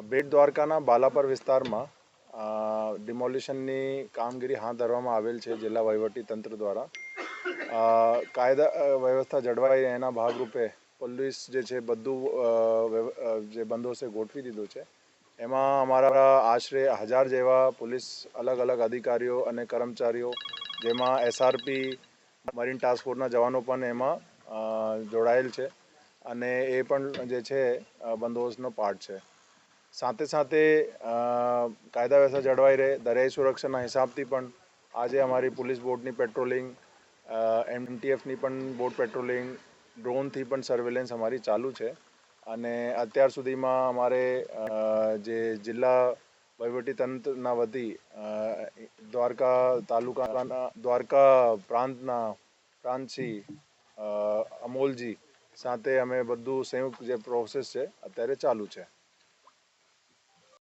બેટ દ્વારકાના બાલાપર વિસ્તારમાં ડિમોલિશનની કામગીરી હાથ ધરવામાં આવેલ છે જિલ્લા વહીવટી તંત્ર દ્વારા. કાયદા વ્યવસ્થા જળવાય એના ભાગરૂપે પોલીસ જે છે બધું જે બંદોબસ્ત ગોઠવી દીધો છે. એમાં અમારા આશરે 1000 જેવા પોલીસ અલગ અલગ અધિકારીઓ અને કર્મચારીઓ, જેમાં SRP મરીન ટાસ્ક ફોર્સના જવાનો પણ એમાં જોડાયેલ છે અને એ પણ જે છે બંદોબસ્તનો પાર્ટ છે. સાથે સાથે કાયદા વ્યવસ્થા જળવાઈ રહે, દરિયાઈ સુરક્ષાના હિસાબથી પણ આજે અમારી પોલીસ બોટની પેટ્રોલિંગ, MTFની પણ બોટ પેટ્રોલિંગ, ડ્રોનથી પણ સર્વેલન્સ અમારી ચાલુ છે. અને અત્યાર સુધીમાં અમારે જે જિલ્લા વહીવટીતંત્રના વતી દ્વારકા તાલુકાના દ્વારકા પ્રાંતથી અમોલજી સાથે અમે બધું સંયુક્ત જે પ્રોસેસ છે અત્યારે ચાલુ છે.